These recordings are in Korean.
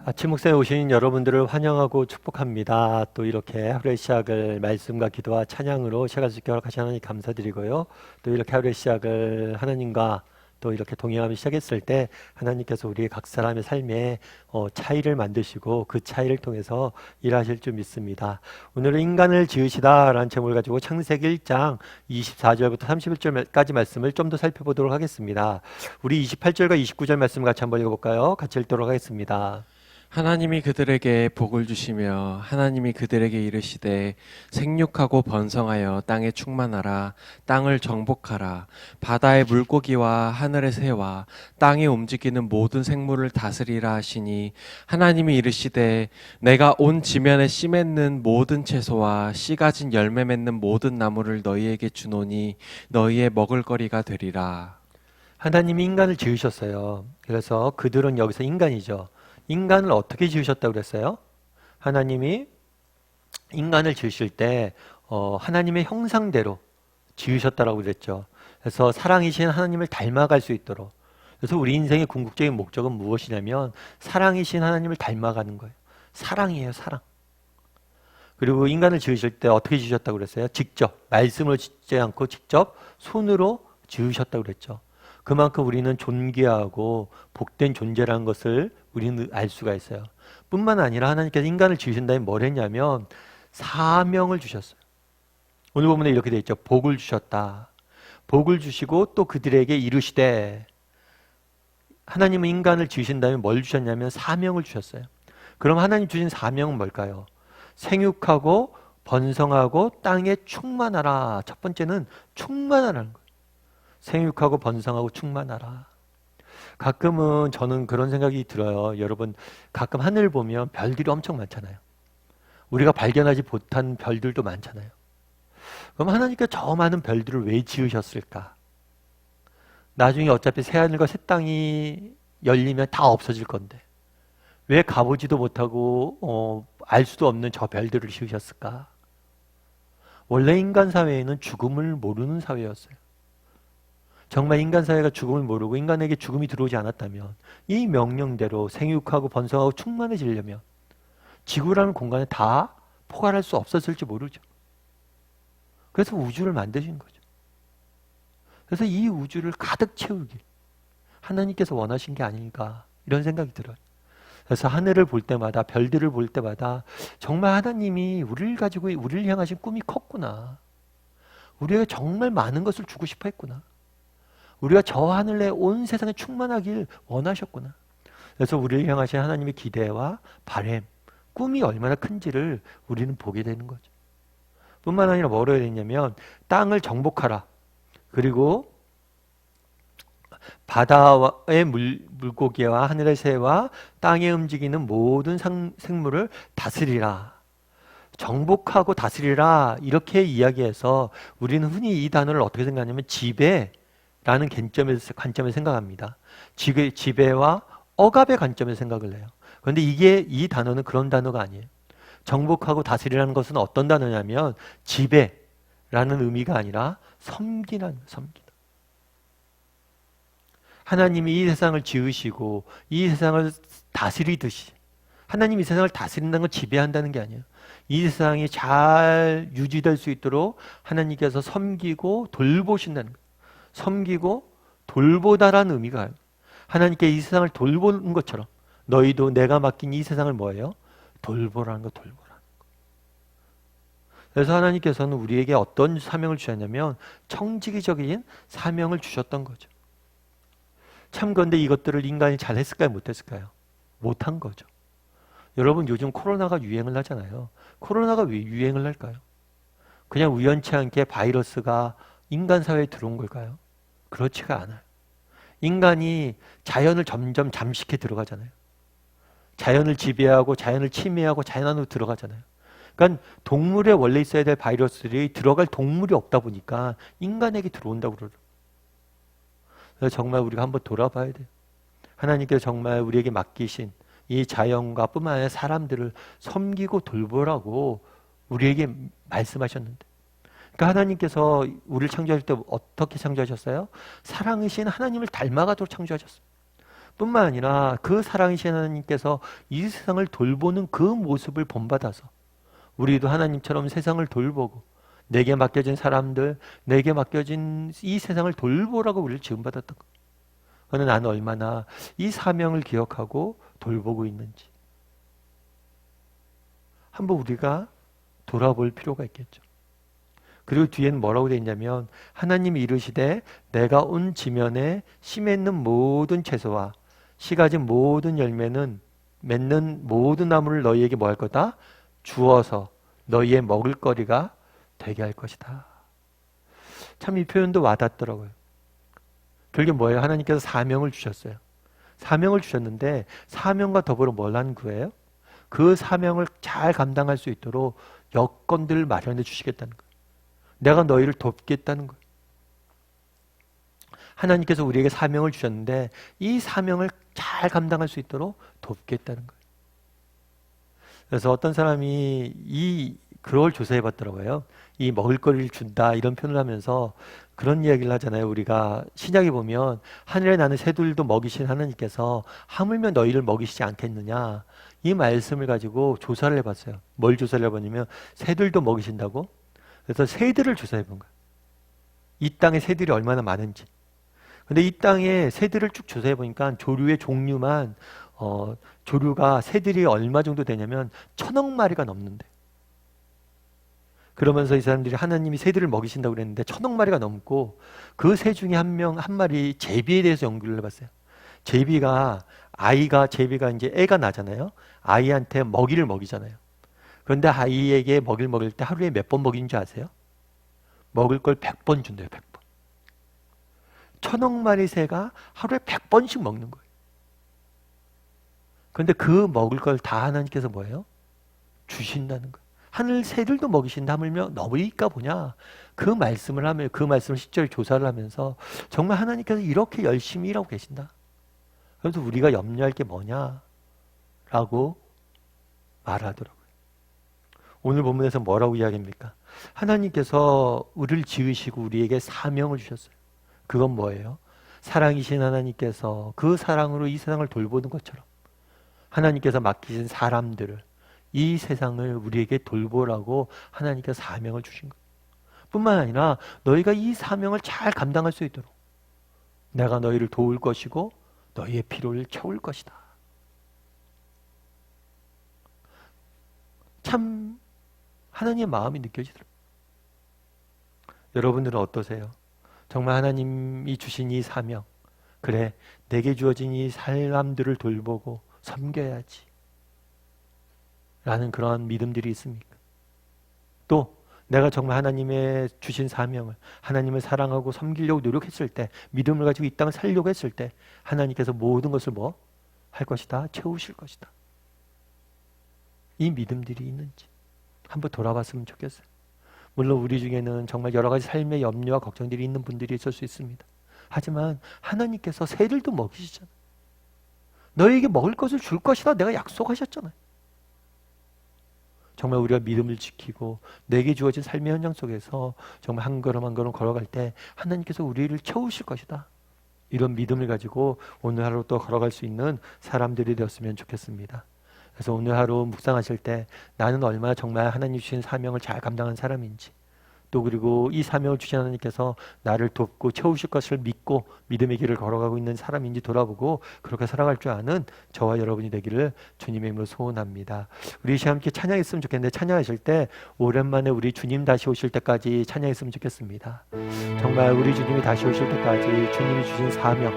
아침 목상에 오신 여러분들을 환영하고 축복합니다. 또 이렇게 하루의 시작을 말씀과 기도와 찬양으로 시작할 수 있게 허락하신 하나님 감사드리고요. 또 이렇게 하루의 시작을 하나님과 또 이렇게 동행하며 시작했을 때 하나님께서 우리 각 사람의 삶에 차이를 만드시고 그 차이를 통해서 일하실 줄 믿습니다. 오늘은 인간을 지으시다라는 제목을 가지고 창세기 1장 24절부터 31절까지 말씀을 좀 더 살펴보도록 하겠습니다. 우리 28절과 29절 말씀 같이 한번 읽어볼까요? 같이 읽도록 하겠습니다. 하나님이 그들에게 복을 주시며 하나님이 그들에게 이르시되 생육하고 번성하여 땅에 충만하라. 땅을 정복하라. 바다의 물고기와 하늘의 새와 땅에 움직이는 모든 생물을 다스리라 하시니, 하나님이 이르시되 내가 온 지면에 씨 맺는 모든 채소와 씨 가진 열매 맺는 모든 나무를 너희에게 주노니 너희의 먹을거리가 되리라. 하나님이 인간을 지으셨어요. 그래서 그들은 여기서 인간이죠. 인간을 어떻게 지으셨다고 그랬어요? 하나님이 인간을 지으실 때 하나님의 형상대로 지으셨다라고 그랬죠. 그래서 사랑이신 하나님을 닮아갈 수 있도록. 그래서 우리 인생의 궁극적인 목적은 무엇이냐면 사랑이신 하나님을 닮아가는 거예요. 사랑이에요, 사랑. 그리고 인간을 지으실 때 어떻게 지으셨다고 그랬어요? 직접, 말씀을 짓지 않고 직접 손으로 지으셨다고 그랬죠. 그만큼 우리는 존귀하고 복된 존재라는 것을 우리는 알 수가 있어요. 뿐만 아니라 하나님께서 인간을 지으신 다음에 뭘 했냐면 사명을 주셨어요. 오늘 본문에 이렇게 되어 있죠. 복을 주셨다. 복을 주시고 또 그들에게 이르시되, 하나님은 인간을 지으신 다음에 뭘 주셨냐면 사명을 주셨어요. 그럼 하나님 주신 사명은 뭘까요? 생육하고 번성하고 땅에 충만하라. 첫 번째는 충만하라는 거예요. 생육하고 번성하고 충만하라. 가끔은 저는 그런 생각이 들어요. 여러분, 가끔 하늘 보면 별들이 엄청 많잖아요. 우리가 발견하지 못한 별들도 많잖아요. 그럼 하나님께서 저 많은 별들을 왜 지으셨을까? 나중에 어차피 새하늘과 새 땅이 열리면 다 없어질 건데 왜 가보지도 못하고 알 수도 없는 저 별들을 지으셨을까? 원래 인간 사회에는 죽음을 모르는 사회였어요. 정말 인간 사회가 죽음을 모르고 인간에게 죽음이 들어오지 않았다면 이 명령대로 생육하고 번성하고 충만해지려면 지구라는 공간에 다 포괄할 수 없었을지 모르죠. 그래서 우주를 만드신 거죠. 그래서 이 우주를 가득 채우기 하나님께서 원하신 게 아닐까 이런 생각이 들어요. 그래서 하늘을 볼 때마다 별들을 볼 때마다 정말 하나님이 우리를 가지고 우리를 향하신 꿈이 컸구나. 우리에게 정말 많은 것을 주고 싶어 했구나. 우리가 저 하늘에 온 세상에 충만하길 원하셨구나. 그래서 우리를 향하신 하나님의 기대와 바람, 꿈이 얼마나 큰지를 우리는 보게 되는 거죠. 뿐만 아니라 뭐로 해야 되냐면 땅을 정복하라. 그리고 바다의 물고기와 하늘의 새와 땅에 움직이는 모든 생물을 다스리라. 정복하고 다스리라 이렇게 이야기해서 우리는 흔히 이 단어를 어떻게 생각하냐면 지배라는 관점에서 생각합니다. 지배와 억압의 관점에서 생각을 해요. 그런데 이 단어는 그런 단어가 아니에요. 정복하고 다스리라는 것은 어떤 단어냐면 지배라는 의미가 아니라 섬기라는 거예요. 섬기다. 하나님이 이 세상을 지으시고 이 세상을 다스리듯이 하나님이 이 세상을 다스린다는 건 지배한다는 게 아니에요. 이 세상이 잘 유지될 수 있도록 하나님께서 섬기고 돌보신다는 거예요. 섬기고 돌보다라는 의미가 하나님께 이 세상을 돌보는 것처럼 너희도 내가 맡긴 이 세상을 뭐예요? 돌보라는 거, 돌보라는 거. 그래서 하나님께서는 우리에게 어떤 사명을 주셨냐면 청지기적인 사명을 주셨던 거죠. 참 그런데 이것들을 인간이 잘했을까요? 못했을까요? 못한 거죠. 여러분 요즘 코로나가 유행을 하잖아요. 코로나가 왜 유행을 할까요? 그냥 우연치 않게 바이러스가 인간 사회에 들어온 걸까요? 그렇지가 않아요. 인간이 자연을 점점 잠식해 들어가잖아요. 자연을 지배하고 자연을 침해하고 자연 안으로 들어가잖아요. 그러니까 동물에 원래 있어야 될 바이러스들이 들어갈 동물이 없다 보니까 인간에게 들어온다고 그러죠. 그래서 정말 우리가 한번 돌아봐야 돼요. 하나님께서 정말 우리에게 맡기신 이 자연과 뿐만 아니라 사람들을 섬기고 돌보라고 우리에게 말씀하셨는데, 그러니까 하나님께서 우리를 창조하실 때 어떻게 창조하셨어요? 사랑이신 하나님을 닮아가도록 창조하셨어요. 뿐만 아니라 그 사랑이신 하나님께서 이 세상을 돌보는 그 모습을 본받아서 우리도 하나님처럼 세상을 돌보고 내게 맡겨진 사람들, 내게 맡겨진 이 세상을 돌보라고 우리를 지음받았던 것. 그런데 나는 얼마나 이 사명을 기억하고 돌보고 있는지 한번 우리가 돌아볼 필요가 있겠죠. 그리고 뒤에는 뭐라고 되어 있냐면 하나님이 이르시되 내가 온 지면에 심에 있는 모든 채소와 씨 가진 모든 열매는 맺는 모든 나무를 너희에게 뭐 할 거다? 주어서 너희의 먹을거리가 되게 할 것이다. 참 이 표현도 와닿더라고요. 결국 뭐예요? 하나님께서 사명을 주셨어요. 사명을 주셨는데 사명과 더불어 뭘 하는 거예요? 그 사명을 잘 감당할 수 있도록 여건들을 마련해 주시겠다는 거예요. 내가 너희를 돕겠다는 거예요. 하나님께서 우리에게 사명을 주셨는데 이 사명을 잘 감당할 수 있도록 돕겠다는 거예요. 그래서 어떤 사람이 그걸 조사해 봤더라고요. 이 먹을거리를 준다 이런 표현을 하면서 그런 이야기를 하잖아요. 우리가 신약에 보면 하늘에 나는 새들도 먹이신 하나님께서 하물며 너희를 먹이시지 않겠느냐 이 말씀을 가지고 조사를 해봤어요. 뭘 조사를 해봤냐면 새들도 먹이신다고? 그래서 새들을 조사해 본 거예요. 이 땅에 새들이 얼마나 많은지. 근데 이 땅에 새들을 쭉 조사해 보니까 조류의 종류만 조류가 새들이 얼마 정도 되냐면 1,000억 마리가 넘는데. 그러면서 이 사람들이 하나님이 새들을 먹이신다고 그랬는데 1,000억 마리가 넘고 그 새 중에 한 마리 제비에 대해서 연구를 해봤어요. 제비가 이제 애가 나잖아요. 아이한테 먹이를 먹이잖아요. 그런데 아이에게 먹이를 먹일 때 하루에 몇 번 먹이는 줄 아세요? 먹을 걸 100번 준대요. 100번. 1,000억 마리 새가 하루에 100번씩 먹는 거예요. 그런데 그 먹을 걸 다 하나님께서 뭐예요? 주신다는 거예요. 하늘 새들도 먹이신다 하물며 너희가 보냐? 그 말씀을 실제로 조사를 하면서 정말 하나님께서 이렇게 열심히 일하고 계신다. 그래서 우리가 염려할 게 뭐냐? 라고 말하더라고요. 오늘 본문에서 뭐라고 이야기합니까? 하나님께서 우리를 지으시고 우리에게 사명을 주셨어요. 그건 뭐예요? 사랑이신 하나님께서 그 사랑으로 이 세상을 돌보는 것처럼 하나님께서 맡기신 사람들을 이 세상을 우리에게 돌보라고 하나님께서 사명을 주신 거예요. 뿐만 아니라 너희가 이 사명을 잘 감당할 수 있도록 내가 너희를 도울 것이고 너희의 필요를 채울 것이다. 참 하나님의 마음이 느껴지더라고요. 여러분들은 어떠세요? 정말 하나님이 주신 이 사명, 그래 내게 주어진 이 사람들을 돌보고 섬겨야지 라는 그런 믿음들이 있습니까? 또 내가 정말 하나님의 주신 사명을 하나님을 사랑하고 섬기려고 노력했을 때 믿음을 가지고 이 땅을 살려고 했을 때 하나님께서 모든 것을 뭐 할 것이다? 채우실 것이다. 이 믿음들이 있는지 한번 돌아봤으면 좋겠어요. 물론 우리 중에는 정말 여러 가지 삶의 염려와 걱정들이 있는 분들이 있을 수 있습니다. 하지만 하나님께서 새들도 먹이시잖아요. 너희에게 먹을 것을 줄 것이다 내가 약속하셨잖아요. 정말 우리가 믿음을 지키고 내게 주어진 삶의 현장 속에서 정말 한 걸음 한 걸음 걸어갈 때 하나님께서 우리를 채우실 것이다. 이런 믿음을 가지고 오늘 하루 또 걸어갈 수 있는 사람들이 되었으면 좋겠습니다. 그래서 오늘 하루 묵상하실 때 나는 얼마나 정말 하나님 주신 사명을 잘 감당한 사람인지 또 그리고 이 사명을 주신 하나님께서 나를 돕고 채우실 것을 믿고 믿음의 길을 걸어가고 있는 사람인지 돌아보고 그렇게 살아갈 줄 아는 저와 여러분이 되기를 주님의 이름으로 소원합니다. 우리 시간 함께 찬양했으면 좋겠는데 찬양하실 때 오랜만에 우리 주님 다시 오실 때까지 찬양했으면 좋겠습니다. 정말 우리 주님이 다시 오실 때까지 주님이 주신 사명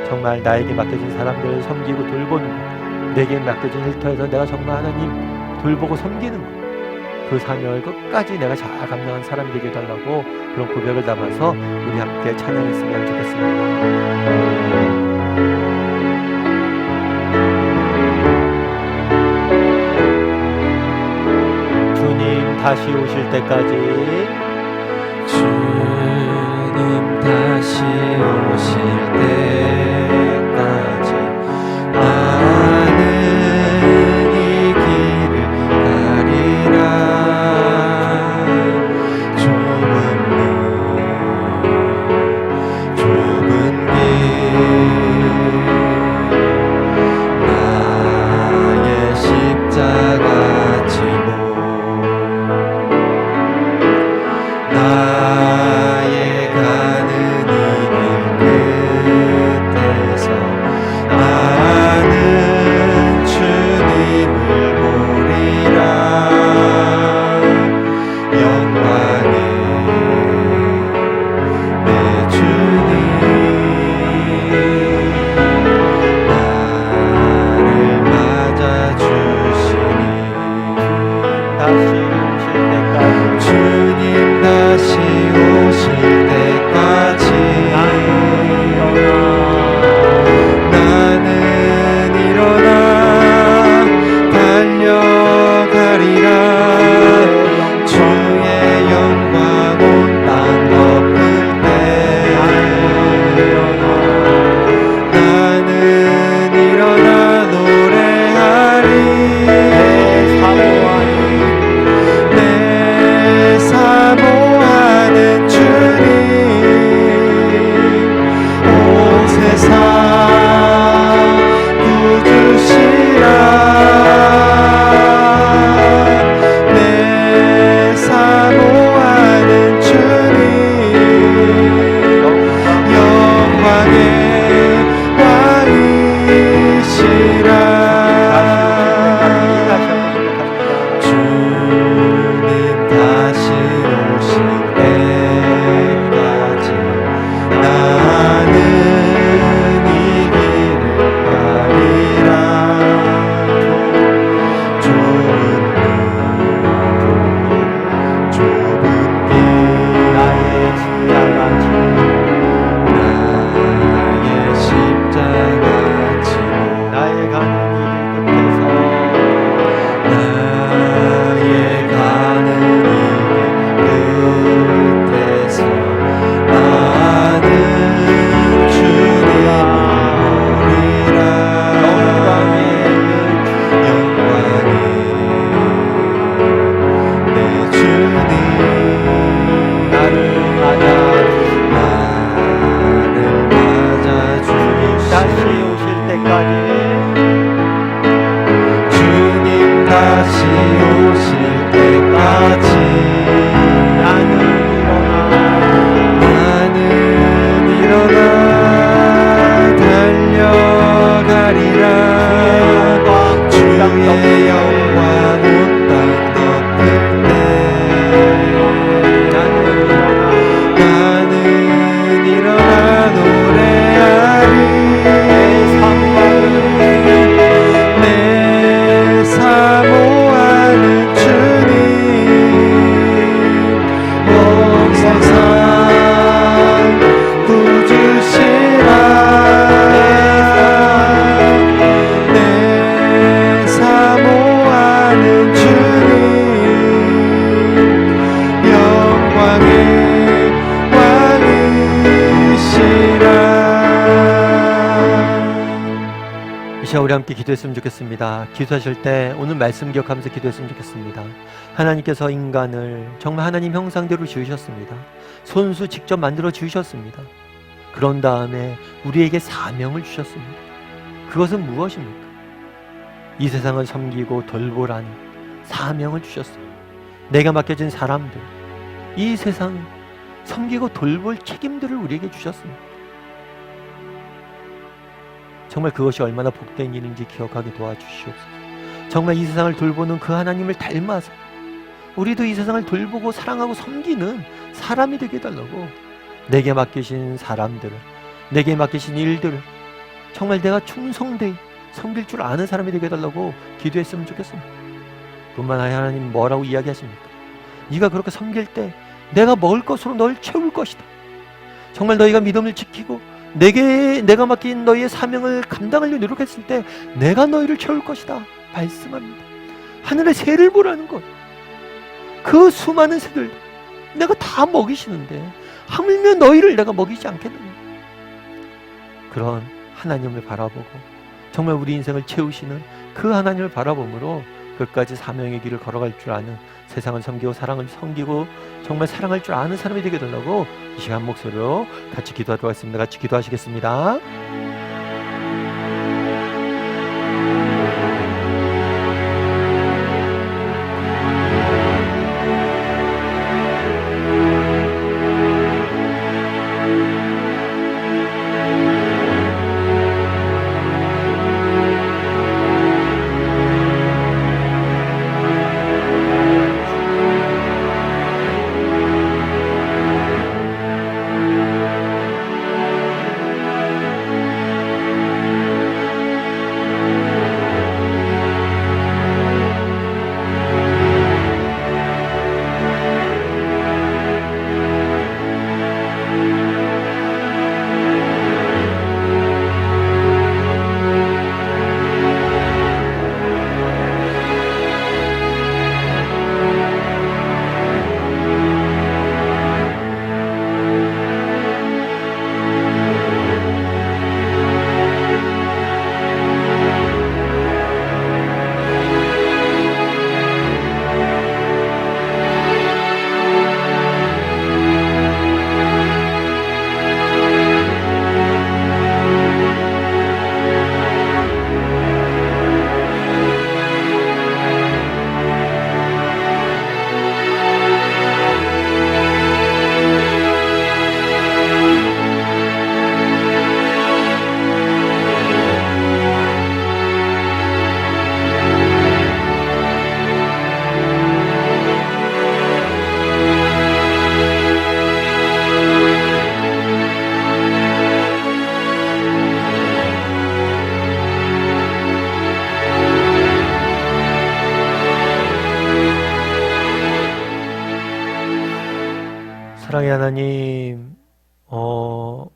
정말 나에게 맡겨진 사람들을 섬기고 돌보는 것 내게 맡겨진 일터에서 내가 정말 하나님 돌보고 섬기는 것 그 사명을 끝까지 내가 잘 감당한 사람이 되게 해달라고 그런 고백을 담아서 우리 함께 찬양했으면 좋겠습니다. 주님 다시 오실 때까지 주님 다시 오실 때까지 나는 이 길을 가리라. 좁은 길 이 시간 우리 함께 기도했으면 좋겠습니다. 기도하실 때 오늘 말씀 기억하면서 기도했으면 좋겠습니다. 하나님께서 인간을 정말 하나님 형상대로 지으셨습니다. 손수 직접 만들어 주셨습니다. 그런 다음에 우리에게 사명을 주셨습니다. 그것은 무엇입니까? 이 세상을 섬기고 돌보라는 사명을 주셨습니다. 내가 맡겨진 사람들, 이 세상을 섬기고 돌볼 책임들을 우리에게 주셨습니다. 정말 그것이 얼마나 복된 일인지 기억하게 도와주시옵소서. 정말 이 세상을 돌보는 그 하나님을 닮아서 우리도 이 세상을 돌보고 사랑하고 섬기는 사람이 되게 해달라고, 내게 맡기신 사람들을, 내게 맡기신 일들을 정말 내가 충성되이 섬길 줄 아는 사람이 되게 해달라고 기도했으면 좋겠습니다. 뿐만 아니라 하나님 뭐라고 이야기하십니까? 네가 그렇게 섬길 때 내가 먹을 것으로 널 채울 것이다. 정말 너희가 믿음을 지키고 내가 맡긴 너희의 사명을 감당하려고 노력했을 때 내가 너희를 채울 것이다 말씀합니다. 하늘의 새를 보라는 것, 그 수많은 새들 내가 다 먹이시는데 하물며 너희를 내가 먹이지 않겠느냐. 그런 하나님을 바라보고 정말 우리 인생을 채우시는 그 하나님을 바라봄으로 끝까지 사명의 길을 걸어갈 줄 아는, 세상을 섬기고 사랑을 섬기고 정말 사랑할 줄 아는 사람이 되게 되려고 이 시간 목소리로 같이 기도하도록 하겠습니다. 같이 기도하시겠습니다. 사랑의 하나님,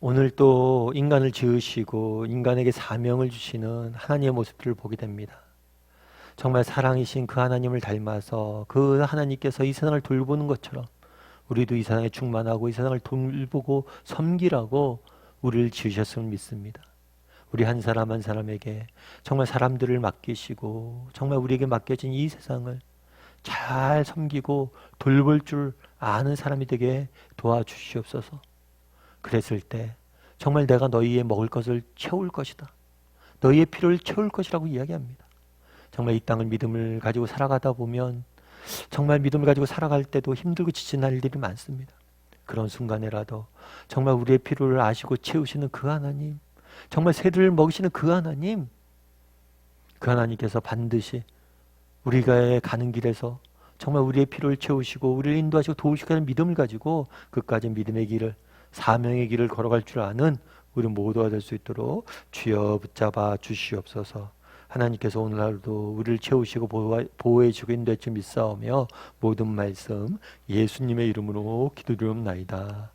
오늘 또 인간을 지으시고 인간에게 사명을 주시는 하나님의 모습들을 보게 됩니다. 정말 사랑이신 그 하나님을 닮아서 그 하나님께서 이 세상을 돌보는 것처럼 우리도 이 세상에 충만하고 이 세상을 돌보고 섬기라고 우리를 지으셨음을 믿습니다. 우리 한 사람 한 사람에게 정말 사람들을 맡기시고 정말 우리에게 맡겨진 이 세상을 잘 섬기고 돌볼 줄 아는 사람이 되게 도와주시옵소서. 그랬을 때 정말 내가 너희의 먹을 것을 채울 것이다, 너희의 필요를 채울 것이라고 이야기합니다. 정말 이 땅을 믿음을 가지고 살아가다 보면 정말 믿음을 가지고 살아갈 때도 힘들고 지친 날들이 많습니다. 그런 순간에라도 정말 우리의 필요를 아시고 채우시는 그 하나님, 정말 새들을 먹이시는 그 하나님, 그 하나님께서 반드시 우리가 가는 길에서 정말 우리의 필요를 채우시고 우리를 인도하시고 도우시는 믿음을 가지고 끝까지 믿음의 길을, 사명의 길을 걸어갈 줄 아는 우리 모두가 될 수 있도록 주여 붙잡아 주시옵소서. 하나님께서 오늘 하루도 우리를 채우시고 보호해 주고 인도해 주 믿사오며 모든 말씀 예수님의 이름으로 기도드리옵나이다.